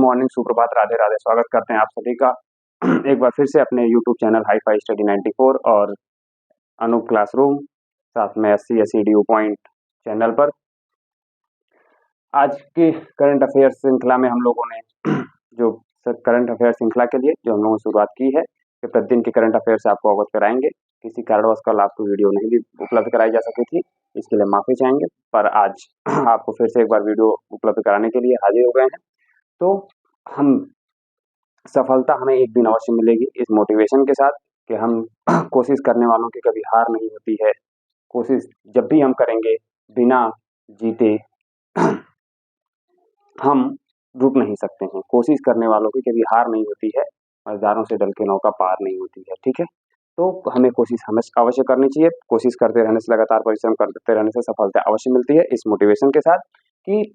Morning, सुप्रभात, राधे राधे। स्वागत करते हैं आप सभी का एक बार फिर से अपने YouTube channel hi fi study 94 और अनूप क्लासरूम, साथ में S C D point channel पर। आज की करंट अफेयर श्रृंखला में हम लोगों ने जो करंट अफेयर श्रृंखला के लिए जो हम लोगों ने शुरुआत की है कि प्रतिदिन के करंट अफेयर से आपको अवगत कराएंगे। किसी कारणवश कल आपको वीडियो नहीं भी उपलब्ध कराई जा सकी थी, इसके लिए माफी चाहेंगे, पर आज आपको फिर से एक बार वीडियो उपलब्ध कराने के लिए हाजिर हो गए हैं। तो हम सफलता हमें एक दिन अवश्य मिलेगी, इस मोटिवेशन के साथ कि हम कोशिश करने वालों की कभी हार नहीं होती है। कोशिश जब भी हम करेंगे बिना जीते हम रुक नहीं सकते हैं। कोशिश करने वालों की कभी हार नहीं होती है, हजारों से डल के नौका पार नहीं होती है। ठीक है, तो हमें कोशिश हमेशा अवश्य करनी चाहिए। कोशिश करते रहने से, लगातार परिश्रम करते रहने से सफलता अवश्य मिलती है। इस मोटिवेशन के साथ कि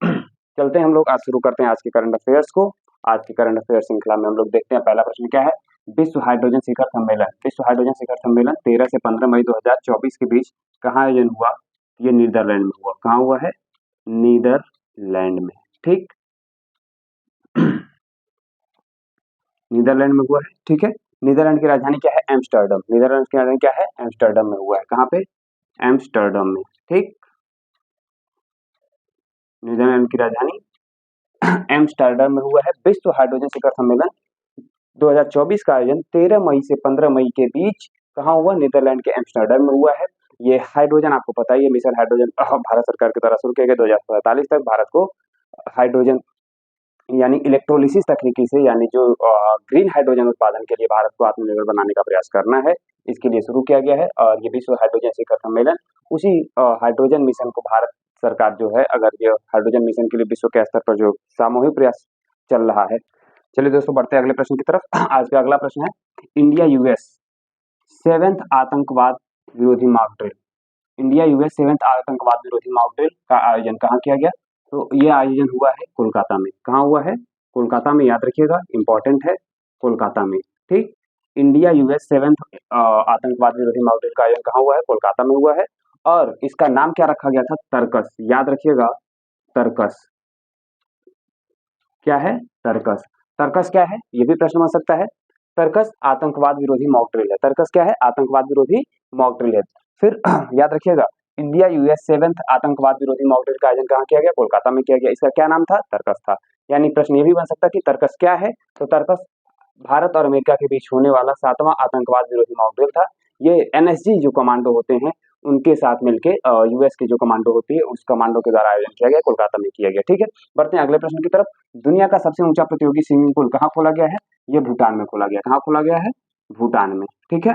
चलते हैं हम लोग, आज शुरू करते हैं आज के करंट अफेयर्स को। आज की करंट अफेयर श्रृंखला में हम लोग देखते हैं पहला प्रश्न क्या है। विश्व हाइड्रोजन शिखर सम्मेलन। विश्व हाइड्रोजन शिखर सम्मेलन 13 से 15 मई 2024 के बीच कहाँ आयोजन हुआ? ये नीदरलैंड में हुआ। कहाँ हुआ है? नीदरलैंड में। ठीक, नीदरलैंड में हुआ है। ठीक है, नीदरलैंड की राजधानी क्या है? एम्स्टर्डम। नीदरलैंड की राजधानी क्या है? एम्स्टर्डम में हुआ है। कहाँ पे? एम्स्टर्डम में। ठीक, नीदरलैंड की राजधानी एम्स्टर्डम में हुआ है। विश्व हाइड्रोजन शिखर सम्मेलन 2024 का आयोजन 13 मई से 15 मई के बीच कहाँ हुआ? नीदरलैंड के एम्स्टर्डम में हुआ है। ये हाइड्रोजन आपको पता है, ये मिशन हाइड्रोजन भारत सरकार के द्वारा शुरू किया गया। 2045 तक भारत को हाइड्रोजन यानी इलेक्ट्रोलिसिस तकनीकी से, यानी जो ग्रीन हाइड्रोजन उत्पादन के लिए भारत को आत्मनिर्भर बनाने का प्रयास करना है, इसके लिए शुरू किया गया है। और ये विश्व हाइड्रोजन शिखर सम्मेलन उसी हाइड्रोजन मिशन को भारत सरकार जो है, अगर ये हाइड्रोजन मिशन के लिए विश्व के स्तर पर जो सामूहिक प्रयास चल रहा है। चलिए दोस्तों, बढ़ते हैं अगले प्रश्न की तरफ। आज का अगला प्रश्न है, इंडिया यूएस 7th आतंकवाद विरोधी mock drill. India US 7th आतंकवाद विरोधी मॉक ड्रिल का आयोजन कहाँ किया गया? तो ये आयोजन हुआ है कोलकाता में। कहाँ हुआ है? कोलकाता में। याद रखिएगा, इंपॉर्टेंट है, कोलकाता में। ठीक, इंडिया यूएस 7th आतंकवाद विरोधी मॉक ड्रिल का आयोजन कहाँ हुआ है? कोलकाता में हुआ है। और इसका नाम क्या रखा गया था? तर्कस। याद रखिएगा, तर्कस। क्या है? तर्कस। तर्कस क्या है? ये भी प्रश्न बन सकता है। तर्कस आतंकवाद विरोधी मॉक ड्रिल है। तर्कस क्या है? आतंकवाद विरोधी मॉक ड्रिल है। फिर याद रखिएगा, इंडिया यूएस 7th आतंकवाद विरोधी मॉक ड्रिल का आयोजन कहाँ किया गया? कोलकाता में किया गया। इसका क्या नाम था? तर्कस था। यानी प्रश्न ये भी बन सकता है कि तर्कस क्या है? तो तर्कस भारत और अमेरिका के बीच होने वाला 7वां आतंकवाद विरोधी मॉक ड्रिल था। ये एनएसजी जो कमांडो होते हैं उनके साथ मिलके यूएस की जो कमांडो होती है उस कमांडो के द्वारा आयोजन किया गया, कोलकाता में किया गया। ठीक है, बढ़ते हैं अगले प्रश्न की तरफ। दुनिया का सबसे ऊंचा प्रतियोगी स्विमिंग पूल कहाँ खोला गया है? ये भूटान में खोला गया। कहाँ खोला गया है? भूटान में। ठीक है,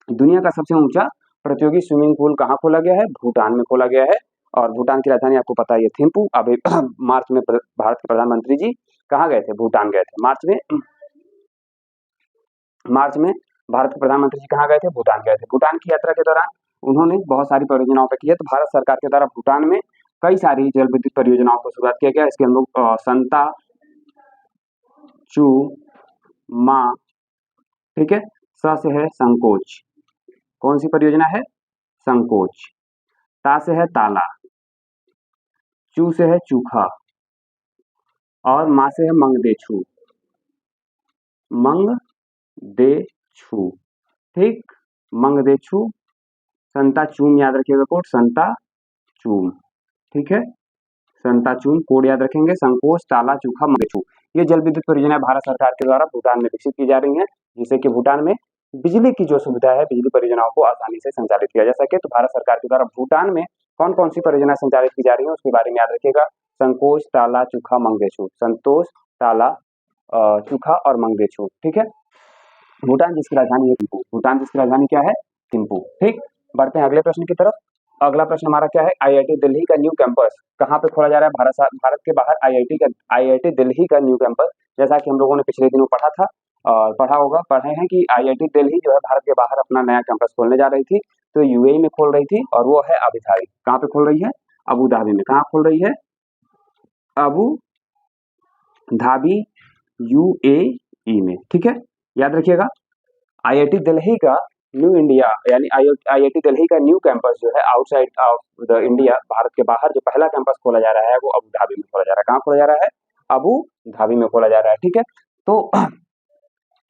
दुनिया का सबसे ऊंचा प्रतियोगी स्विमिंग पूल कहाँ खोला गया है? भूटान में खोला गया है। और भूटान की राजधानी आपको पता है ये थिम्पू। अभी मार्च में भारत के प्रधानमंत्री जी कहाँ गए थे? भूटान गए थे। मार्च में भारत के प्रधानमंत्री जी कहाँ गए थे? भूटान गए थे। भूटान की यात्रा के दौरान उन्होंने बहुत सारी परियोजनाओं पर की है। तो भारत सरकार के द्वारा भूटान में कई सारी जल विद्युत परियोजनाओं को शुरुआत किया गया। इसके हम लोग संता चू मा, ठीक है, स से है संकोच। कौन सी परियोजना है? संकोच। ता से है ताला, चू से है चूखा और मा से है मंगदेछू। मंगदेछू। ठीक, मंगदेछू, संता चूम। याद रखिएगा कोड, संता चूम। ठीक है, संता चूम कोड याद रखेंगे। संकोच, ताला, चूखा, मंगदेछू, ये जल विद्युत परियोजना भारत सरकार के द्वारा भूटान में विकसित की जा रही है, जिससे कि भूटान में बिजली की जो सुविधा है, बिजली परियोजनाओं को आसानी से संचालित किया जा सके। तो भारत सरकार के द्वारा भूटान में कौन कौन सी परियोजना संचालित की जा रही है उसके बारे में याद रखिएगा। संकोच, ताला, चूखा, मंगदेछू। संतोष, ताला, चूखा और मंगदेछू। ठीक है, भूटान जिसकी राजधानी है थिम्पू। भूटान जिसकी राजधानी क्या है? थिम्पू। ठीक, बढ़ते हैं अगले प्रश्न की तरफ। अगला प्रश्न हमारा क्या है? आईआईटी दिल्ली का न्यू कैंपस कहाँ पे खोला जा रहा है? भारत के बाहर आईआईटी दिल्ली का न्यू कैंपस। जैसा कि हम लोगों ने पिछले दिनों पढ़ा था और पढ़े हैं कि आईआईटी दिल्ली जो है भारत के बाहर अपना नया कैंपस खोलने जा रही थी। तो यूएई में खोल रही थी और वो है अबू धाबी। कहाँ पे खोल रही है? अबू धाबी में। कहाँ खोल रही है? अबू धाबी, यूएई में। ठीक है, याद रखिएगा, आईआईटी दिल्ली का न्यू इंडिया यानी आईआईटी दिल्ली का न्यू कैंपस जो है outside of the India, Bharat के बाहर जो पहला कैंपस खोला जा रहा है वो अबू धाबी में खोला जा रहा है। कहाँ खोला जा रहा है? अबू धाबी में खोला जा रहा है। ठीक है, तो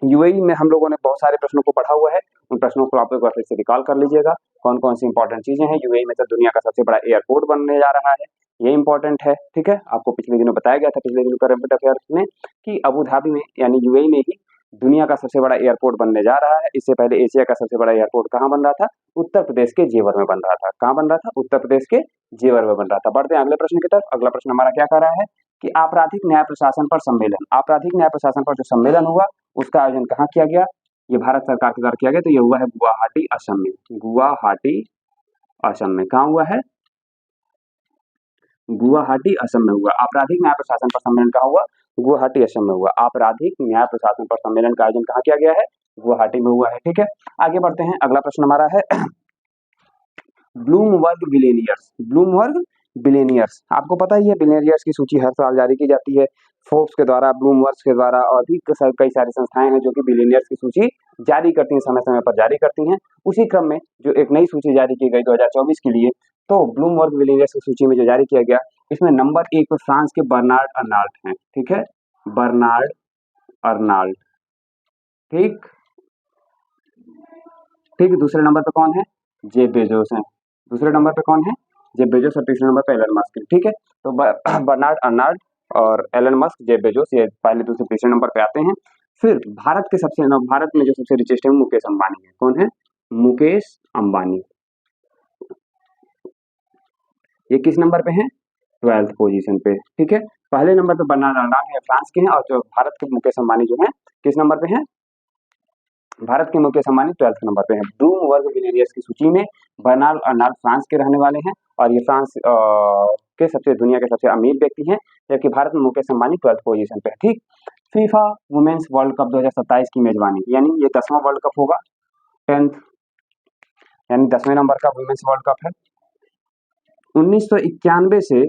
यूएई में हम लोगों ने बहुत सारे प्रश्नों को पढ़ा हुआ है, उन प्रश्नों को आप एक बार फिर से रिकॉल कर लीजिएगा। कौन कौन सी इंपॉर्टेंट चीजें हैं। यूएई में तो दुनिया का सबसे बड़ा एयरपोर्ट बनने जा रहा है, ये इंपॉर्टेंट है। ठीक है, आपको पिछले दिनों बताया गया था, पिछले दिनों करंट अफेयर्स में, कि अबू धाबी में यानी यूएई में ही दुनिया का सबसे बड़ा एयरपोर्ट बनने जा रहा है। इससे पहले एशिया का सबसे बड़ा एयरपोर्ट कहाँ बन रहा था? उत्तर प्रदेश के जेवर में बन रहा था। कहाँ बन रहा था? उत्तर प्रदेश के जेवर में बन रहा था। बढ़ते हैं अगले प्रश्न की तरफ। अगला प्रश्न हमारा क्या कह रहा है कि आपराधिक न्याय प्रशासन पर सम्मेलन, आपराधिक न्याय प्रशासन पर जो सम्मेलन हुआ उसका आयोजन कहाँ किया गया? ये भारत सरकार के द्वारा किया गया, तो ये हुआ है गुवाहाटी असम में। गुवाहाटी असम में। कहाँ हुआ है? गुवाहाटी असम में हुआ। आपराधिक न्याय प्रशासन पर सम्मेलन कहाँ हुआ? गुवाहाटी असम में हुआ। आपराधिक न्याय प्रशासन पर सम्मेलन का आयोजन कहाँ किया गया है? गुवाहाटी में हुआ है। ठीक है, आगे बढ़ते हैं। अगला प्रश्न हमारा है ब्लूमबर्ग बिलियनियर्स। ब्लूमबर्ग बिलियनियर्स, आपको पता ही है बिलियनियर्स की सूची हर साल जारी की जाती है फोर्ब्स के द्वारा, ब्लूमबर्ग के द्वारा, और भी कई सारी संस्थाएं हैं जो कि बिलियनियर्स की सूची जारी करती हैं, समय समय पर जारी करती हैं। उसी क्रम में जो एक नई सूची जारी की गई 2024 के लिए, तो ब्लूमबर्ग बिलियनियर्स की सूची में जो जारी किया गया, इसमें नंबर 1 पर फ्रांस के बर्नार्ड अर्नाल्ड हैं। ठीक है, बर्नार्ड अर्नाल्ड। ठीक ठीक, दूसरे नंबर पे कौन है? जेफ बेजोस हैं। दूसरे नंबर पे कौन है? Jeff Bezos. और तीसरे नंबर पे एलन मस्क। ठीक है, तो बर्नार्ड अर्नाल्ड और एलन मस्क, जेफ बेजोस, ये पहले दूसरे तीसरे नंबर पे आते हैं। फिर भारत में जो सबसे रिचेस्ट है मुकेश अंबानी है। कौन है? मुकेश अंबानी। ये किस नंबर पे है? 12th पोजीशन पे। ठीक है, पहले नंबर पे बर्नार्ड अर्नाल्ड है, फ्रांस के हैं, और जो भारत के मुकेश अंबानी जो है किस नंबर पे हैं? भारत के मुकेश अंबानी 12th नंबर पे हैं। ब्लूमबर्ग बिलियनियर्स की सूची में बर्नार्ड अर्नाल्ड फ्रांस के रहने वाले हैं, और ये फ्रांस के दुनिया के सबसे अमीर व्यक्ति हैं, जबकि भारत में मुकेश अंबानी 12th पोजीशन पे है। ठीक, फीफा वुमेन्स वर्ल्ड कप 2027 की मेजबानी, यानी ये 10वां वर्ल्ड कप होगा, 10th यानी 10वें नंबर का वुमेन्स वर्ल्ड कप है। 1991 से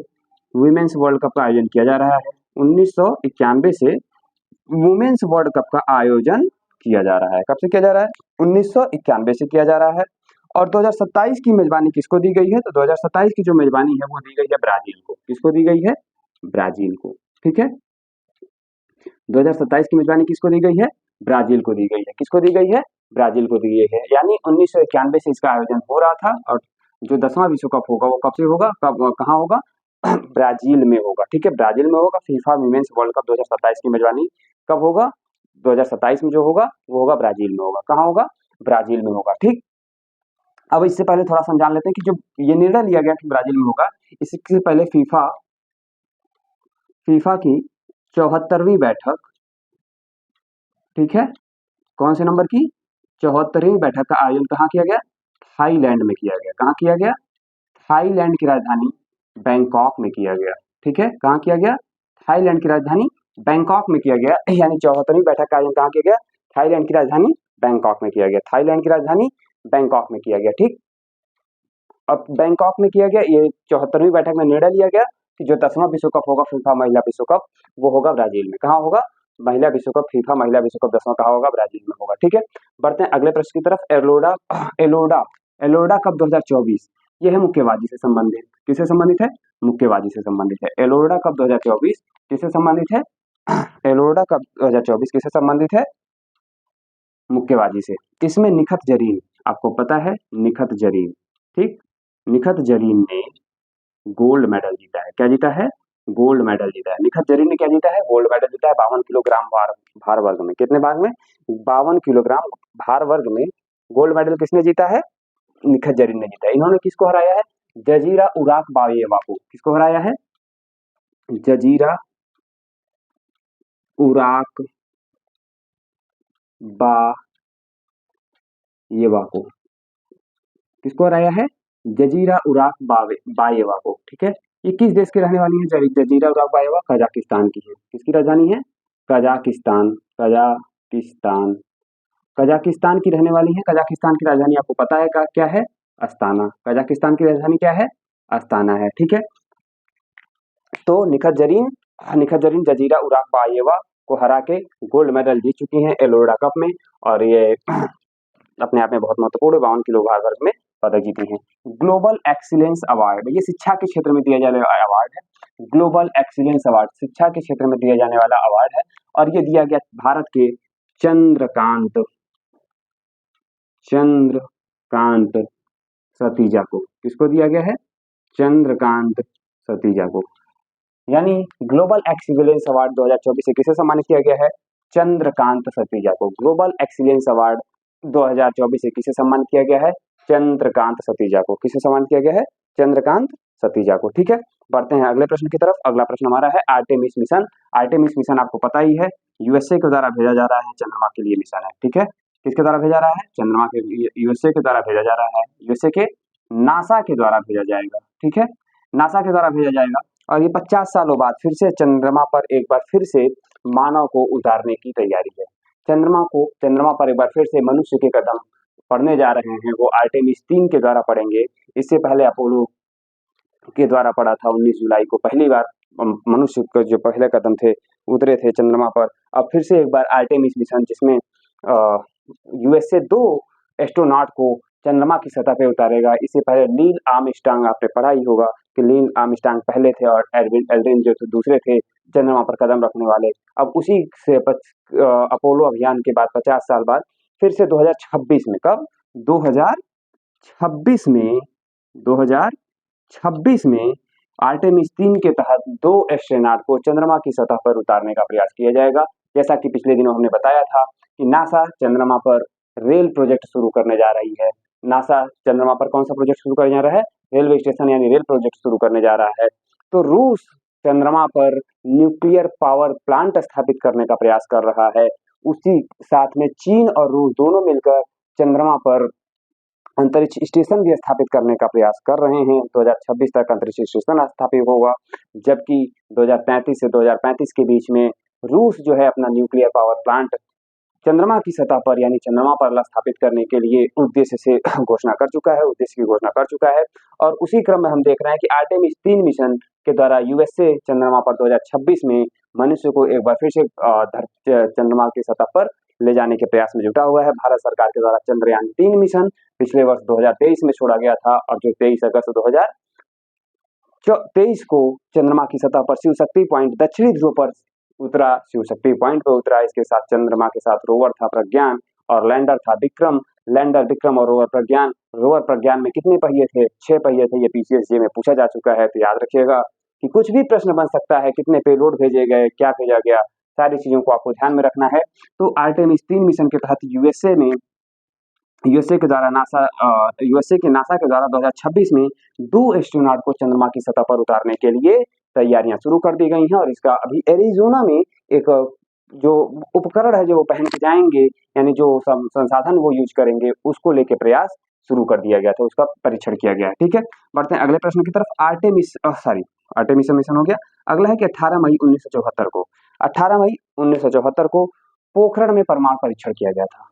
वुमेन्स वर्ल्ड कप का आयोजन किया जा रहा है। 1991 से वुमेन्स वर्ल्ड कप का आयोजन किया जा रहा है। कब से किया जा रहा है? 1991 से किया जा रहा है। और 2027 की मेजबानी किसको दी गई है? तो 2027 की जो मेजबानी है वो दी गई है ब्राजील को। किसको दी गई है? ब्राजील को। ठीक है, 2027 की मेजबानी किसको दी गई है? ब्राजील को दी गई है। किसको दी गई है? ब्राजील को दी गई है। यानी 1991 से इसका आयोजन हो रहा था, और जो 10वां विश्व कप होगा वो कब से होगा? कहाँ होगा? ब्राजील में होगा। ठीक है, ब्राजील में होगा। फीफा विमेंस वर्ल्ड कप 2027 की मेजबानी कब होगा? 2027 में जो होगा वो होगा ब्राजील में होगा। कहाँ होगा? ब्राजील में होगा। ठीक, अब इससे पहले थोड़ा समझान लेते हैं कि जो ये निर्णय लिया गया कि ब्राजील में होगा, इससे पहले फीफा की 74वीं बैठक, ठीक है, कौन से नंबर की? 74वीं बैठक का आयोजन कहाँ किया गया? थाईलैंड में किया गया। कहाँ किया गया? थाईलैंड की राजधानी बैंकॉक में किया गया। ठीक है, कहाँ किया गया? थाईलैंड की राजधानी बैंकॉक में किया गया। यानी 74वीं बैठक का आयोजन कहाँ किया गया? थाईलैंड की राजधानी बैंकॉक में किया गया। थाईलैंड की राजधानी बैंकॉक में किया गया। ठीक, अब बैंकॉक में किया गया, ये 74वीं बैठक में निर्णय लिया गया कि जो 10वां विश्व कप होगा, फीफा महिला विश्व कप, वो होगा ब्राजील में। कहाँ होगा? महिला विश्व कप, फीफा महिला विश्व कप 10वां कहाँ होगा? ब्राजील में होगा। ठीक है, बढ़ते हैं अगले प्रश्न की तरफ। एलोडा कप 2024, यह है मुक्केबाजी से संबंधित। किससे संबंधित है? मुक्केबाजी से संबंधित है। एलोडा कप 2024 किससे संबंधित है? एलोडा कप 2024 किससे संबंधित है? मुक्केबाजी से। इसमें निखत जरीन, आपको पता है निखत जरीन, ठीक, निखत जरीन ने गोल्ड मेडल जीता है। क्या जीता है? गोल्ड मेडल जीता है। निखत जरीन ने क्या जीता है? गोल्ड मेडल जीता है 52 किलोग्राम भार वर्ग में। कितने भाग में? 52 किलोग्राम भार वर्ग में गोल्ड मेडल किसने जीता है? निखत जरीन ने जीता है। इन्होंने किसको हराया है? जजीरा उराक बायेवा को। किसको हराया है? जजीरा उराक बायेवा को। किसको हराया है? जजीरा उराक बायेवा को। ठीक है, ये किस देश की रहने वाली है? जजीरा उराक बायेवा कजाकिस्तान की है। किसकी राजधानी है? कजाकिस्तान। कजाकिस्तान, कजाकिस्तान की रहने वाली है। कजाकिस्तान की राजधानी आपको पता है क्या है? अस्ताना। कजाकिस्तान की राजधानी क्या है? अस्ताना है। ठीक है, तो निखत जरीन जजीरा उराक बायेवा को हरा के गोल्ड मेडल जीत चुकी हैं एलोरा कप में, और ये अपने आप में बहुत महत्वपूर्ण 52 किलो भार वर्ग में पदक जीती हैं। ग्लोबल एक्सीलेंस अवार्ड, ये शिक्षा के क्षेत्र में दिया जाने वाला अवार्ड है। ग्लोबल एक्सीलेंस अवार्ड, शिक्षा के क्षेत्र में दिया जाने वाला अवार्ड है, और ये दिया गया भारत के चंद्रकांत सतीजा को। किसको दिया गया है? चंद्रकांत सतीजा को। यानी ग्लोबल एक्सीलेंस अवार्ड 2024 से किसे सम्मानित किया गया है? चंद्रकांत सतीजा को। ग्लोबल एक्सीलेंस अवार्ड 2024 से किसे सम्मानित किया गया है? चंद्रकांत सतीजा को। किसे सम्मानित किया गया है? चंद्रकांत सतीजा को। ठीक है, बढ़ते हैं अगले प्रश्न की तरफ। अगला प्रश्न हमारा है आर्टेमिस मिशन। आर्टेमिस मिशन आपको पता ही है, यूएसए के द्वारा भेजा जा रहा है, चंद्रमा के लिए मिशन है। ठीक है, किसके द्वारा भेजा रहा है? चंद्रमा के, यूएसए के द्वारा भेजा जा रहा है। यूएसए के नासा के द्वारा भेजा जाएगा। ठीक है, नासा के द्वारा भेजा जाएगा, और ये 50 सालों बाद फिर से चंद्रमा पर एक बार फिर से मानव को उतारने की तैयारी है। चंद्रमा पर एक बार फिर से मनुष्य के कदम पड़ने जा रहे हैं, वो आर्टेमिस 3 के द्वारा पड़ेंगे। इससे पहले अपोलो के द्वारा पड़ा था 19 जुलाई को, पहली बार मनुष्य के जो पहले कदम थे उतरे थे चंद्रमा पर। अब फिर से एक बार आर्टेमिस मिशन, जिसमें यूएसए 2 एस्ट्रोनॉट को चंद्रमा की सतह पे उतारेगा। इससे पहले नील आर्मस्ट्रांग, आपने पढ़ा ही होगा कि नील आर्मस्ट्रांग पहले थे और एल्ड्रिन जो दूसरे थे चंद्रमा पर कदम रखने वाले। अब उसी से अपोलो अभियान के बाद 50 साल बाद फिर से 2026 में, कब? 2026 में 2026 में आर्टेमिस 3 के तहत 2 एस्ट्रोनॉट को चंद्रमा की सतह पर उतारने का प्रयास किया जाएगा। जैसा कि पिछले दिनों हमने बताया था कि नासा चंद्रमा पर रेल प्रोजेक्ट शुरू करने जा रही है। नासा चंद्रमा पर कौन सा प्रोजेक्ट शुरू करने जा रहा है? रेलवे स्टेशन यानी रेल प्रोजेक्ट शुरू करने जा रहा है। तो रूस चंद्रमा पर न्यूक्लियर पावर प्लांट स्थापित करने का प्रयास कर रहा है। उसी साथ में चीन और रूस दोनों मिलकर चंद्रमा पर अंतरिक्ष स्टेशन भी स्थापित करने का प्रयास कर रहे हैं। 2026 तक अंतरिक्ष स्टेशन स्थापित होगा, जबकि 2035 से 2035 के बीच में रूस जो है अपना न्यूक्लियर पावर प्लांट चंद्रमा की सतह पर यानी चंद्रमा पर स्थापित करने के लिए उद्देश्य से घोषणा कर चुका है, उद्देश्य की घोषणा कर चुका है। और उसी क्रम में हम देख रहे हैं कि आर्टेमिस 3 मिशन के द्वारा यूएसए चंद्रमा पर 2026 में मनुष्य को एक बार फिर से चंद्रमा की सतह पर ले जाने के प्रयास में जुटा हुआ है। भारत सरकार के द्वारा चंद्रयान 3 मिशन पिछले वर्ष 2023 में छोड़ा गया था, और जो 23 अगस्त 2023 को चंद्रमा की सतह पर शिव शक्ति पॉइंट दक्षिणी ध्रुव पर उतरा, शिव शक्ति पॉइंट पर उतरा। इसके साथ चंद्रमा के साथ रोवर था प्रज्ञान, और लैंडर था विक्रम। लैंडर विक्रम और रोवर प्रज्ञान। रोवर प्रज्ञान में कितने पहिए थे? 6 पहिए थे। ये पीसीएसजे में पूछा जा चुका है, तो याद रखिएगा कि कुछ भी प्रश्न बन सकता है, कितने पेलोड भेजे गए, क्या भेजा गया, सारी चीजों को आपको ध्यान में रखना है। तो आर्टेमिस 3 मिशन के तहत यूएसए के नासा के द्वारा 2026 में 2 एस्ट्रोनॉट को चंद्रमा की सतह पर उतारने के लिए तैयारियां शुरू कर दी गई हैं, और इसका अभी एरिजोना में एक जो उपकरण है जो वो पहन के जाएंगे, यानी जो संसाधन वो यूज करेंगे, उसको लेके प्रयास शुरू कर दिया गया था, उसका परीक्षण किया गया है। ठीक है, बढ़ते हैं अगले प्रश्न की तरफ। आर्टेमिस मिशन हो गया। अगला है कि 18 मई 1974 को पोखरण में परमाणु परीक्षण किया गया था।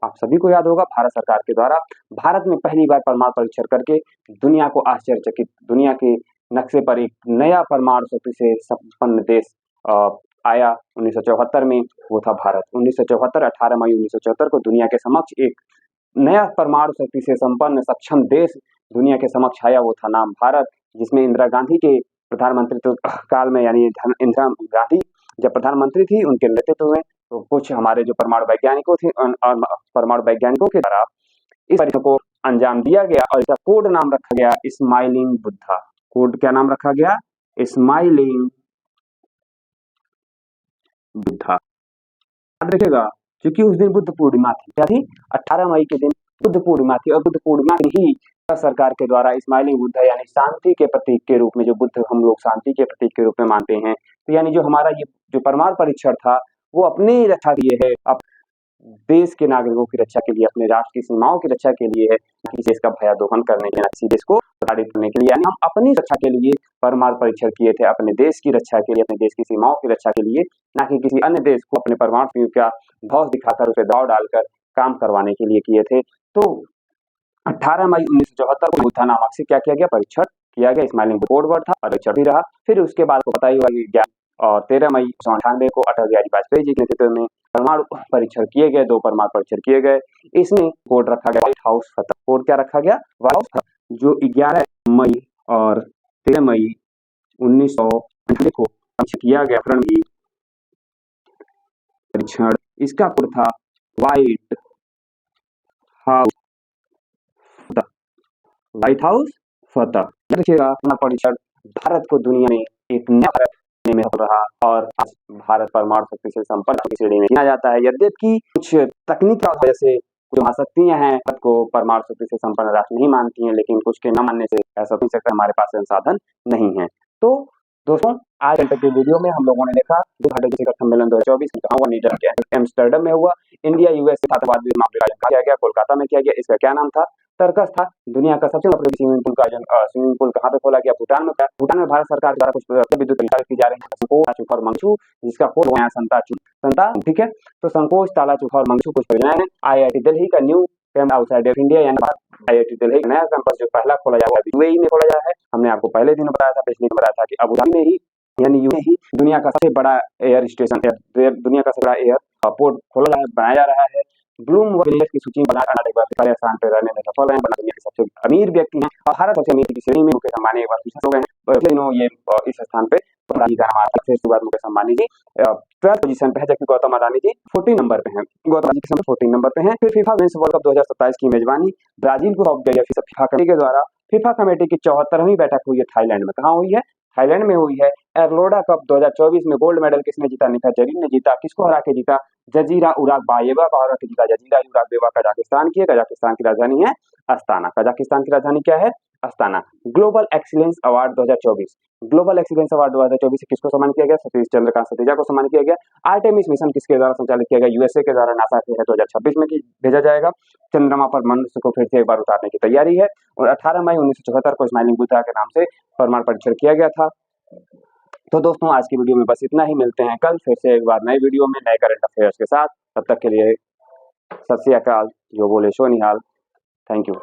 आप सभी को याद होगा, भारत सरकार के द्वारा भारत में पहली बार परमाणु परीक्षण करके दुनिया को आश्चर्यचकित, दुनिया के नक्शे पर एक नया परमाणु शक्ति से संपन्न देश आया 1974 में, वो था भारत। 18 मई 1974 को दुनिया के समक्ष एक नया परमाणु शक्ति से संपन्न सक्षम देश दुनिया के समक्ष आया, वो था नाम भारत। जिसमें इंदिरा गांधी के प्रधानमंत्रित्व काल में, यानी इंदिरा गांधी जब प्रधानमंत्री थी, उनके नेतृत्व में तो कुछ हमारे जो परमाणु वैज्ञानिकों के द्वारा इस परीक्षण को अंजाम दिया गया, और इसका कोड नाम रखा गया स्माइलिंग बुद्धा। कोड क्या नाम रखा गया? स्माइलिंग बुद्धा। याद रखिएगा, क्योंकि उस दिन बुद्ध पूर्णिमा थी। क्या थी? 18 मई के दिन बुद्ध पूर्णिमा थी, और बुद्ध पूर्णिमा ही सरकार के द्वारा स्माइलिंग बुद्धा यानी शांति के प्रतीक के रूप में, जो बुद्ध हम लोग शांति के प्रतीक के रूप में मानते हैं, तो यानी जो हमारा ये जो परमाणु परीक्षण था वो अपनी रक्षा के लिए है, देश के नागरिकों की रक्षा के लिए, अपने राष्ट्र की सीमाओं की रक्षा के लिए है, किसी देश का भयादोहन करने के लिए, किसी देश को प्रताड़ित करने के लिए। यानी हम अपनी रक्षा के लिए परमाणु परीक्षण किए थे, अपने देश की रक्षा के लिए, अपने देश की सीमाओं की रक्षा के लिए, ना कि किसी अन्य देश को अपने परमाणु का धौस दिखाकर, उसे दाव डालकर काम करवाने के लिए किए थे। तो 18 मई 1974 को बुद्धा नामक से क्या किया गया? परीक्षण किया गया। स्माइलिंग कोड वर्ड था, परीक्षण भी रहा। फिर उसके बाद को पता ही होगा कि 13 मई 1998 को अटल बिहारी वाजपेयी जी के नेतृत्व में परमाणु परीक्षण किए गए, 2 परमाणु परीक्षण किए गए। इसमें कोड रखा गया व्हाइट हाउस कोड क्या रखा गया? व्हाइट हाउस, जो 11 मई और 13 मई 1900 देखो किया गया परीक्षण, इसका कोड था व्हाइट हाउस व्हाइट हाउस फतह। देखिएगा परीक्षण भारत को दुनिया में एक नया में हो रहा और आज भारत परमाणु शक्ति से संपन्न की श्रेणी में गिना जाता है। यद्यपि कुछ तकनीक की वजह से कुछ महाशक्तियां हैं भारत को परमाणु शक्ति से संपन्न राष्ट्र नहीं मानती हैं, लेकिन कुछ के न मानने से ऐसा हो सकता है हमारे पास संसाधन नहीं है। तो दोस्तों आज तक की वीडियो में हम लोगों ने देखा शिखर सम्मेलन 2024 कहाँ हुआ, नीदरलैंड के एम्स्टर्डम में हुआ। इंडिया यूएस आतंकवाद मामले का आयोजन किया गया, कोलकाता में किया गया। इसका क्या नाम था? तर्कस था। दुनिया का सबसे बड़ा स्विमिंग पूल का आयोजन स्विमिंग पूल कहाँ पे खोला गया? भूटान में। भूटान में भारत सरकार द्वारा कुछ विद्युत परिचालित की जा रही है संकोच और मंगछू, जिसका कोड हुआ संता। ठीक है, तो संकोच, तालाचुखा और मंगछू कुछ परियोजनाएं हैं। आईआईटी दिल्ली का न्यू आउटसाइड ऑफ इंडिया यानी आईआईटी दिल्ली का नया कैंपस जो पहला खोला जा रहा है यूएई में खोला जा रहा है। हमने आपको पहले दिन बताया था, पिछले दिन बताया था कि अबू धाबी में ही यानी यूएई ही दुनिया का सबसे बड़ा एयर स्टेशन, दुनिया का सबसे बड़ा एयरपोर्ट खोला बनाया जा रहा है। ब्लूमबर्ग की सूची में पहले स्थान पर रहने में सफल हैं, दुनिया के सबसे अमीर व्यक्ति हैं और भारत सबसे अमीर की श्रेणी में मुकेश अंबानी एक बार फिर से हो गए हैं। ये इस स्थान पे मुकेश अंबानी जी 12th पोजीशन पे है, जबकि गौतम अडानी जी 14 नंबर पे हैं। गौतम अडानी जी 14 नंबर पे हैं। फिर फीफा वुमेन्स वर्ल्ड कप 2027 की मेजबानी ब्राजील को सौंप गई है फीफा कमेटी के द्वारा। फीफा कमेटी की 74वीं बैठक हुई है थाईलैंड में। कहाँ हुई है? थाईलैंड में हुई है। एर्लोडा कप 2024 में गोल्ड मेडल किसने जीता? निखत जरीन ने जीता। किसको हरा के जीता? जजीरा उरागबायेवा को हरा के जीता। जजीरा उरागबायेवा कजाकिस्तान की है। कजाकिस्तान की राजधानी है अस्ताना। कजाकिस्तान की राजधानी क्या है? Astana. Global excellence award 2024, global excellence award 2024 से किसको सम्मानित किया गया? सतीश चंद्रकांत सतीजा को सम्मानित किया गया। आर्टेमिस मिशन किसके द्वारा संचालित किया गया? यूएसए के द्वारा। नासा के है 2026 में भेजा जाएगा। चंद्रमा पर मनुष्य को फिर से एक बार उतारने की तैयारी है और 18 मई 1974 को स्माइलिंग बुद्धा के नाम से परमाणु परीक्षण किया गया था। तो दोस्तों आज की वीडियो में बस इतना ही। मिलते हैं कल फिर से एक बार नई वीडियो में नए करंट अफेयर्स के साथ। तब तक के लिए सत श्री अकाल, जो बोले सो निहाल। Thank you.